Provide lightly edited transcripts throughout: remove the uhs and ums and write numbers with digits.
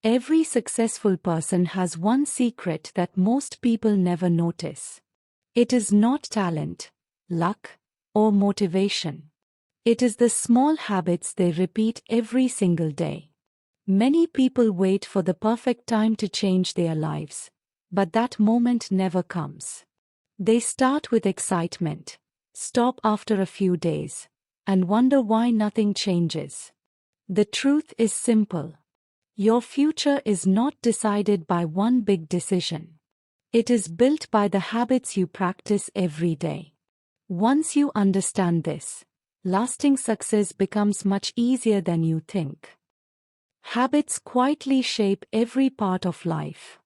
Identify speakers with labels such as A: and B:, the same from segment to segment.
A: Every successful person has one secret that most people never notice. It is not talent, luck, or motivation. It is the small habits they repeat every single day. Many people wait for the perfect time to change their lives, but that moment never comes. They start with excitement, stop after a few days, and wonder why nothing changes. The truth is simple. Your future is not decided by one big decision. It is built by the habits you practice every day. Once you understand this, lasting success becomes much easier than you think. Habits quietly shape every part of life.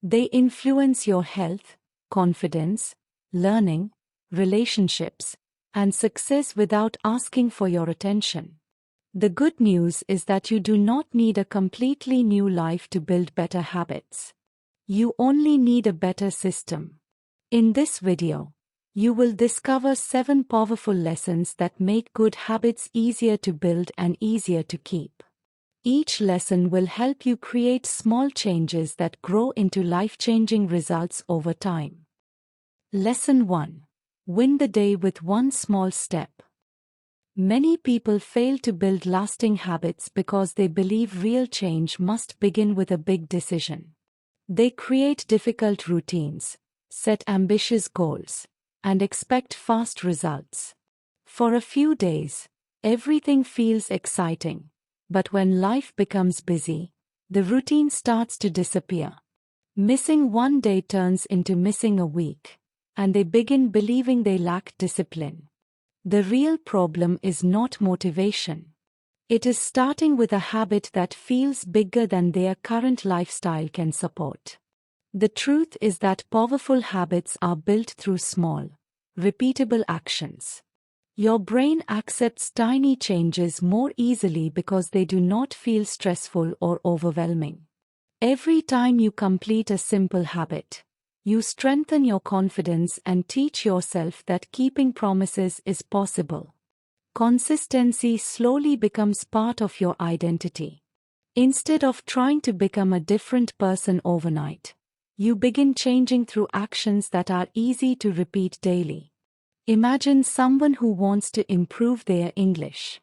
A: They influence your health, confidence, learning, relationships, and success without asking for your attention. The good news is that you do not need a completely new life to build better habits. You only need a better system. In this video, you will discover 7 powerful lessons that make good habits easier to build and easier to keep. Each lesson will help you create small changes that grow into life-changing results over time. Lesson 1. Win the day with one small step. Many people fail to build lasting habits because they believe real change must begin with a big decision. They create difficult routines, set ambitious goals, and expect fast results. For a few days, everything feels exciting, but when life becomes busy, the routine starts to disappear. Missing one day turns into missing a week, and they begin believing they lack discipline. The real problem is not motivation. It is starting with a habit that feels bigger than their current lifestyle can support. The truth is that powerful habits are built through small, repeatable actions. Your brain accepts tiny changes more easily because they do not feel stressful or overwhelming. Every time you complete a simple habit, you strengthen your confidence and teach yourself that keeping promises is possible. Consistency slowly becomes part of your identity. Instead of trying to become a different person overnight, you begin changing through actions that are easy to repeat daily. Imagine someone who wants to improve their English.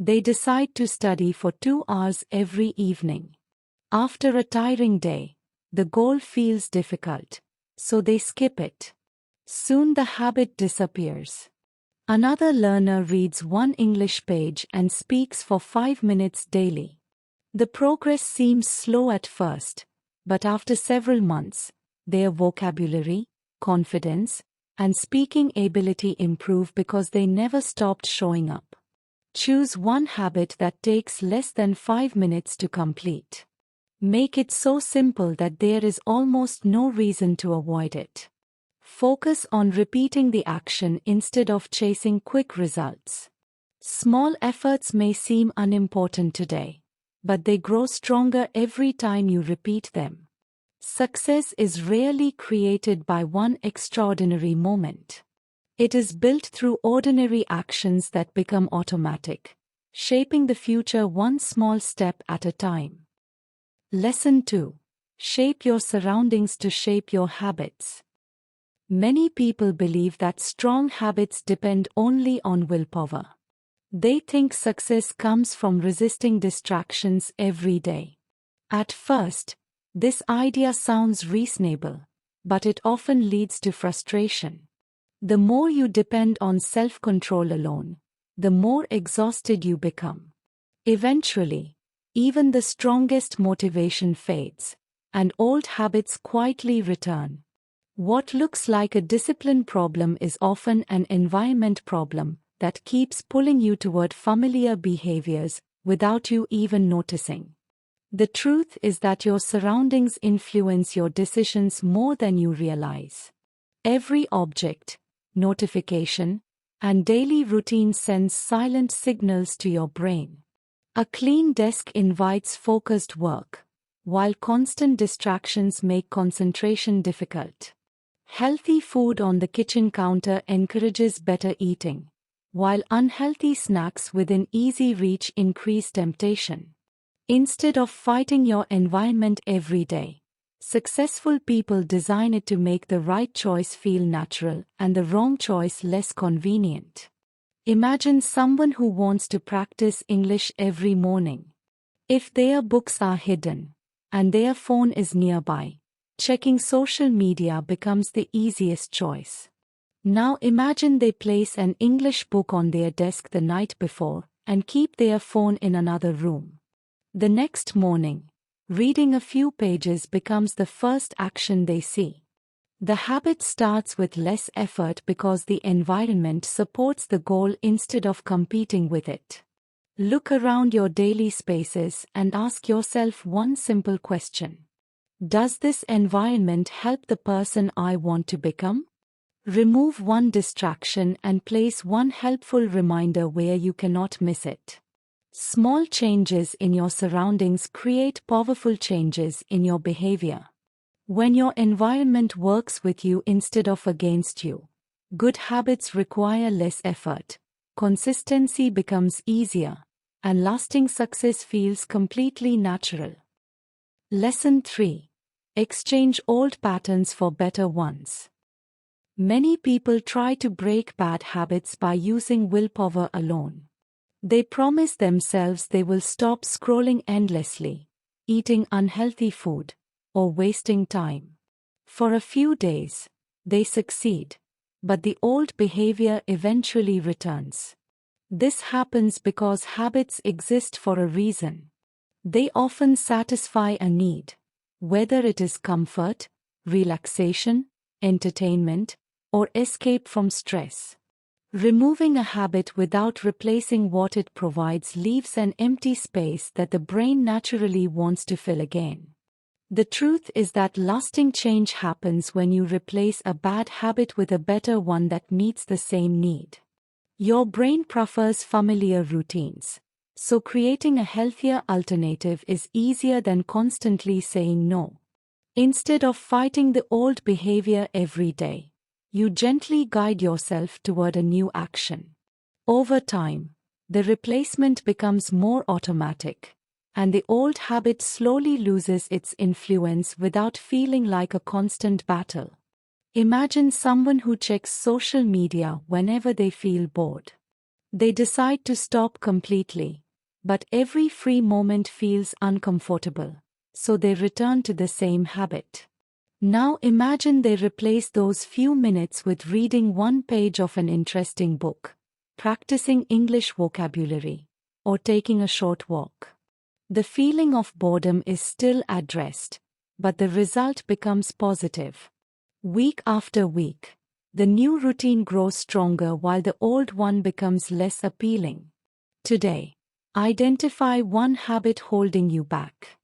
A: They decide to study for 2 hours every evening. After a tiring day, the goal feels difficult, so they skip it. Soon the habit disappears. Another learner reads one English page and speaks for 5 minutes daily. The progress seems slow at first, but after several months, their vocabulary, confidence, and speaking ability improve because they never stopped showing up. Choose one habit that takes less than 5 minutes to complete. Make it so simple that there is almost no reason to avoid it. Focus on repeating the action instead of chasing quick results. Small efforts may seem unimportant today, but they grow stronger every time you repeat them. Success is rarely created by one extraordinary moment. It is built through ordinary actions that become automatic, shaping the future one small step at a time. Lesson 2. Shape your surroundings to shape your habits. Many people believe that strong habits depend only on willpower. They think success comes from resisting distractions every day. At first, this idea sounds reasonable, but it often leads to frustration. The more you depend on self-control alone, the more exhausted you become. Eventually, even the strongest motivation fades, and old habits quietly return. What looks like a discipline problem is often an environment problem that keeps pulling you toward familiar behaviors without you even noticing. The truth is that your surroundings influence your decisions more than you realize. Every object, notification, and daily routine sends silent signals to your brain. A clean desk invites focused work, while constant distractions make concentration difficult. Healthy food on the kitchen counter encourages better eating, while unhealthy snacks within easy reach increase temptation. Instead of fighting your environment every day, successful people design it to make the right choice feel natural and the wrong choice less convenient. Imagine someone who wants to practice English every morning. If their books are hidden and their phone is nearby, checking social media becomes the easiest choice. Now imagine they place an English book on their desk the night before and keep their phone in another room. The next morning, reading a few pages becomes the first action they see. The habit starts with less effort because the environment supports the goal instead of competing with it. Look around your daily spaces and ask yourself one simple question. Does this environment help the person I want to become? Remove one distraction and place one helpful reminder where you cannot miss it. Small changes in your surroundings create powerful changes in your behavior. When your environment works with you instead of against you, good habits require less effort, consistency becomes easier, and lasting success feels completely natural. Lesson 3. Exchange old patterns for better ones. Many people try to break bad habits by using willpower alone. They promise themselves they will stop scrolling endlessly, eating unhealthy food, or wasting time. For a few days, they succeed, but the old behavior eventually returns. This happens because habits exist for a reason. They often satisfy a need, whether it is comfort, relaxation, entertainment, or escape from stress. Removing a habit without replacing what it provides leaves an empty space that the brain naturally wants to fill again. The truth is that lasting change happens when you replace a bad habit with a better one that meets the same need. Your brain prefers familiar routines, so creating a healthier alternative is easier than constantly saying no. Instead of fighting the old behavior every day, you gently guide yourself toward a new action. Over time, the replacement becomes more automatic, and the old habit slowly loses its influence without feeling like a constant battle. Imagine someone who checks social media whenever they feel bored. They decide to stop completely, but every free moment feels uncomfortable, so they return to the same habit. Now imagine they replace those few minutes with reading one page of an interesting book, practicing English vocabulary, or taking a short walk. The feeling of boredom is still addressed, but the result becomes positive. Week after week, the new routine grows stronger while the old one becomes less appealing. Today, identify one habit holding you back.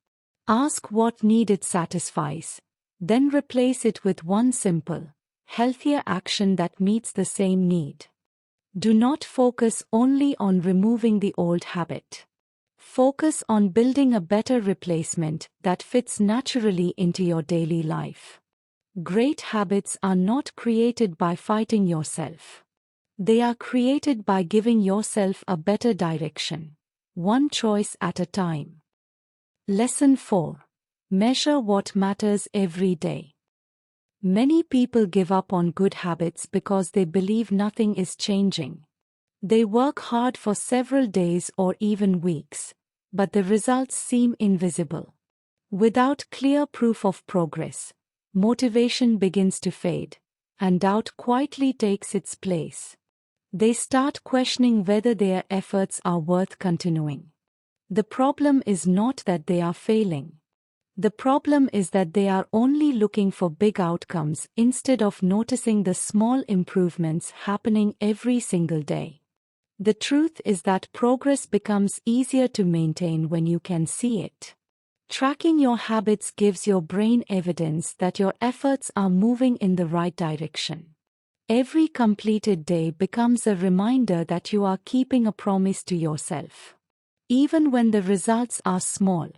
A: Ask what need it satisfies. Then replace it with one simple, healthier action that meets the same need. Do not focus only on removing the old habit. Focus on building a better replacement that fits naturally into your daily life. Great habits are not created by fighting yourself. They are created by giving yourself a better direction, one choice at a time. Lesson 4. Measure what matters every day. Many people give up on good habits because they believe nothing is changing. They work hard for several days or even weeks, but the results seem invisible. Without clear proof of progress, motivation begins to fade, and doubt quietly takes its place. They start questioning whether their efforts are worth continuing. The problem is not that they are failing. The problem is that they are only looking for big outcomes instead of noticing the small improvements happening every single day. The truth is that progress becomes easier to maintain when you can see it. Tracking your habits gives your brain evidence that your efforts are moving in the right direction. Every completed day becomes a reminder that you are keeping a promise to yourself. Even when the results are small,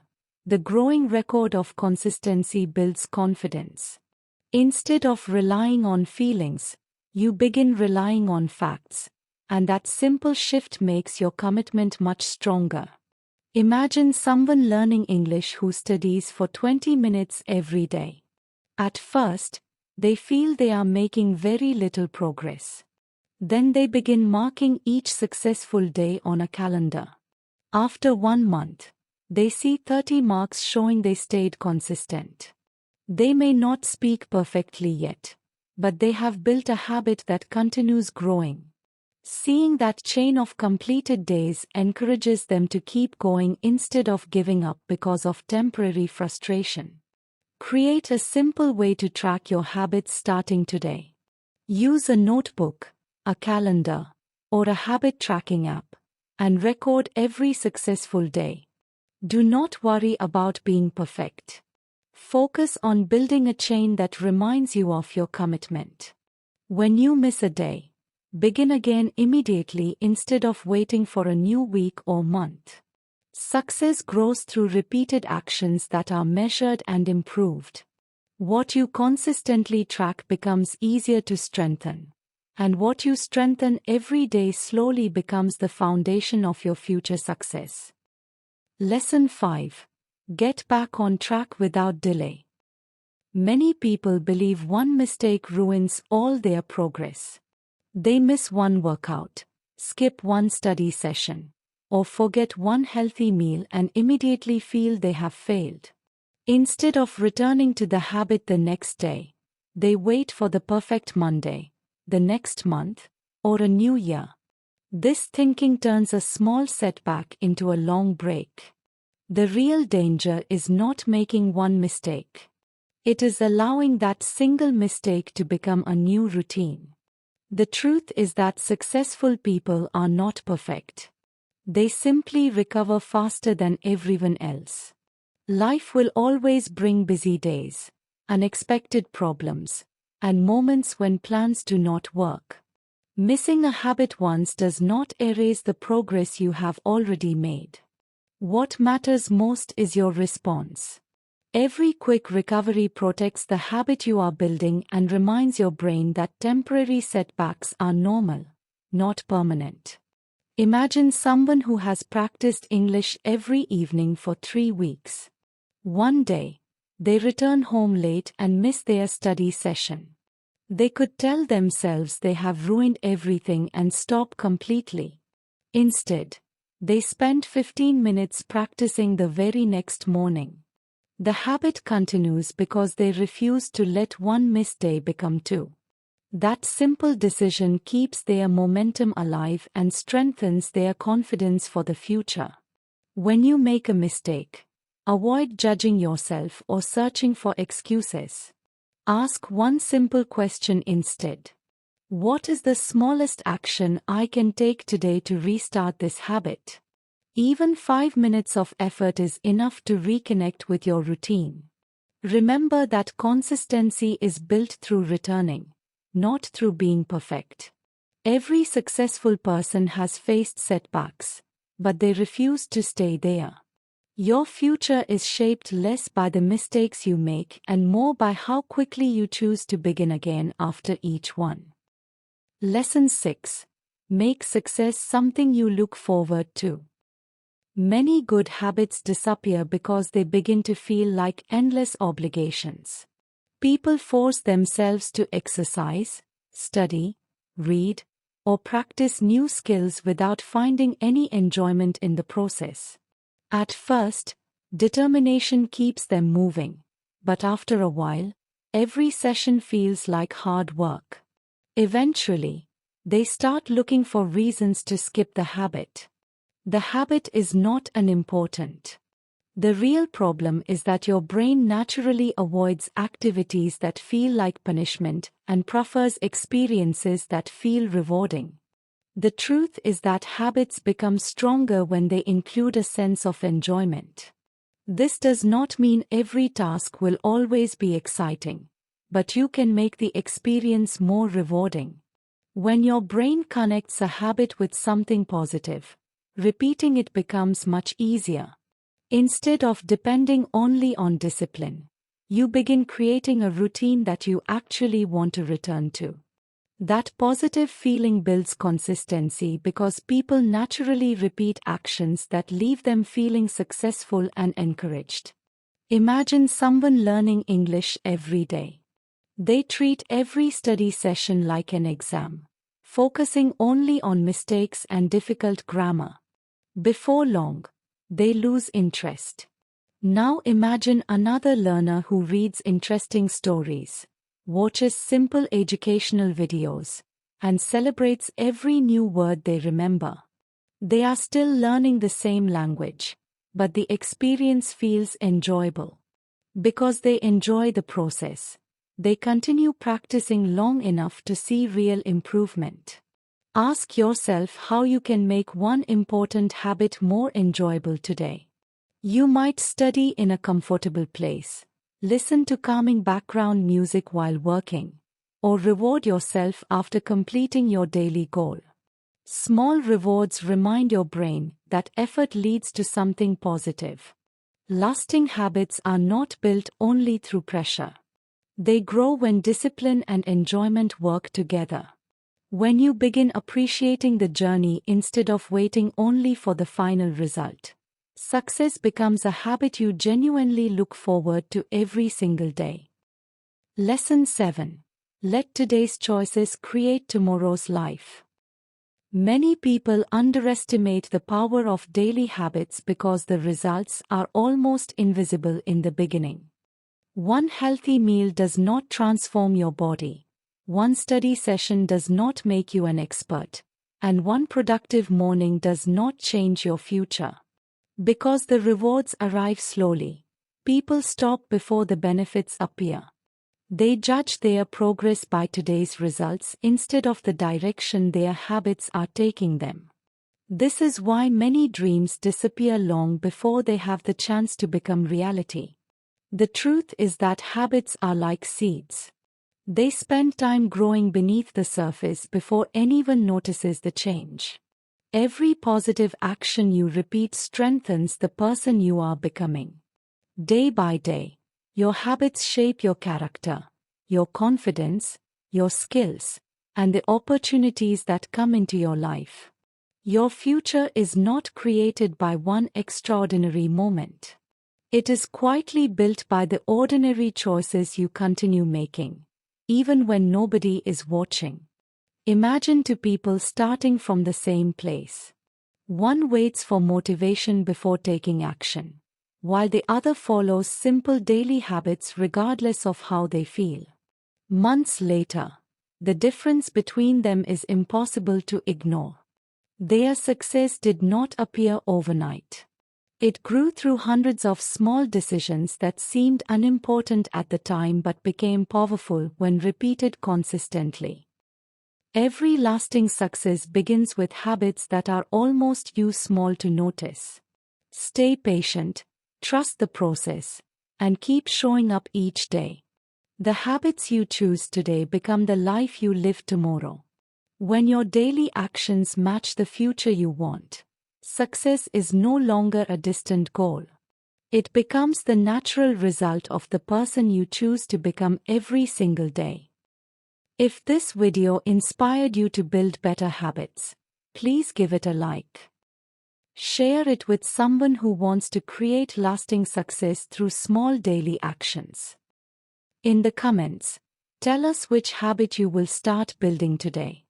A: the growing record of consistency builds confidence. Instead of relying on feelings, you begin relying on facts, and that simple shift makes your commitment much stronger. Imagine someone learning English who studies for 20 minutes every day. At first, they feel they are making very little progress. Then they begin marking each successful day on a calendar. After 1 month, they see 30 marks showing they stayed consistent. They may not speak perfectly yet, but they have built a habit that continues growing. Seeing that chain of completed days encourages them to keep going instead of giving up because of temporary frustration. Create a simple way to track your habits starting today. Use a notebook, a calendar, or a habit tracking app, and record every successful day. Do not worry about being perfect. Focus on building a chain that reminds you of your commitment. When you miss a day, begin again immediately instead of waiting for a new week or month. Success grows through repeated actions that are measured and improved. What you consistently track becomes easier to strengthen, and what you strengthen every day slowly becomes the foundation of your future success. Lesson 5. Get back on track without delay. Many people believe one mistake ruins all their progress. They miss one workout, skip one study session, or forget one healthy meal and immediately feel they have failed. Instead of returning to the habit the next day, they wait for the perfect Monday, the next month, or a new year. This thinking turns a small setback into a long break. The real danger is not making one mistake. It is allowing that single mistake to become a new routine. The truth is that successful people are not perfect. They simply recover faster than everyone else. Life will always bring busy days, unexpected problems, and moments when plans do not work. Missing a habit once does not erase the progress you have already made. What matters most is your response. Every quick recovery protects the habit you are building and reminds your brain that temporary setbacks are normal, not permanent. Imagine someone who has practiced English every evening for 3 weeks. One day, they return home late and miss their study session. They could tell themselves they have ruined everything and stop completely. Instead, they spent 15 minutes practicing the very next morning. The habit continues because they refuse to let one missed day become two. That simple decision keeps their momentum alive and strengthens their confidence for the future. When you make a mistake, avoid judging yourself or searching for excuses. Ask one simple question instead. What is the smallest action I can take today to restart this habit? Even 5 minutes of effort is enough to reconnect with your routine. Remember that consistency is built through returning, not through being perfect. Every successful person has faced setbacks, but they refuse to stay there. Your future is shaped less by the mistakes you make and more by how quickly you choose to begin again after each one. Lesson 6. Make success something you look forward to. Many good habits disappear because they begin to feel like endless obligations. People force themselves to exercise, study, read, or practice new skills without finding any enjoyment in the process. At first, determination keeps them moving, but after a while, every session feels like hard work. Eventually, they start looking for reasons to skip the habit. The habit is not unimportant. The real problem is that your brain naturally avoids activities that feel like punishment and prefers experiences that feel rewarding. The truth is that habits become stronger when they include a sense of enjoyment. This does not mean every task will always be exciting, but you can make the experience more rewarding. When your brain connects a habit with something positive, repeating it becomes much easier. Instead of depending only on discipline, you begin creating a routine that you actually want to return to. That positive feeling builds consistency because people naturally repeat actions that leave them feeling successful and encouraged. Imagine someone learning English every day. They treat every study session like an exam, focusing only on mistakes and difficult grammar. Before long, they lose interest. Now imagine another learner who reads interesting stories, watches simple educational videos, and celebrates every new word they remember. They are still learning the same language, but the experience feels enjoyable. Because they enjoy the process, they continue practicing long enough to see real improvement. Ask yourself how you can make one important habit more enjoyable today. You might study in a comfortable place, listen to calming background music while working, or reward yourself after completing your daily goal. Small rewards remind your brain that effort leads to something positive. Lasting habits are not built only through pressure. They grow when discipline and enjoyment work together. When you begin appreciating the journey instead of waiting only for the final result, success becomes a habit you genuinely look forward to every single day. Lesson 7. Let today's choices create tomorrow's life. Many people underestimate the power of daily habits because the results are almost invisible in the beginning. One healthy meal does not transform your body. One study session does not make you an expert. And one productive morning does not change your future. Because the rewards arrive slowly, people stop before the benefits appear. They judge their progress by today's results instead of the direction their habits are taking them. This is why many dreams disappear long before they have the chance to become reality. The truth is that habits are like seeds. They spend time growing beneath the surface before anyone notices the change. Every positive action you repeat strengthens the person you are becoming. Day by day, your habits shape your character, your confidence, your skills, and the opportunities that come into your life. Your future is not created by one extraordinary moment. It is quietly built by the ordinary choices you continue making, even when nobody is watching. Imagine two people starting from the same place. One waits for motivation before taking action, while the other follows simple daily habits regardless of how they feel. Months later, the difference between them is impossible to ignore. Their success did not appear overnight. It grew through hundreds of small decisions that seemed unimportant at the time but became powerful when repeated consistently. Every lasting success begins with habits that are almost too small to notice. Stay patient, trust the process, and keep showing up each day. The habits you choose today become the life you live tomorrow. When your daily actions match the future you want, success is no longer a distant goal. It becomes the natural result of the person you choose to become every single day. If this video inspired you to build better habits, please give it a like. Share it with someone who wants to create lasting success through small daily actions. In the comments, tell us which habit you will start building today.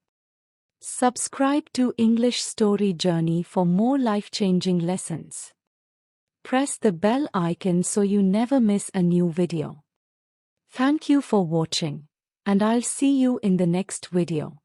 A: Subscribe to English Story Journey for more life-changing lessons. Press the bell icon so you never miss a new video. Thank you for watching, and I'll see you in the next video.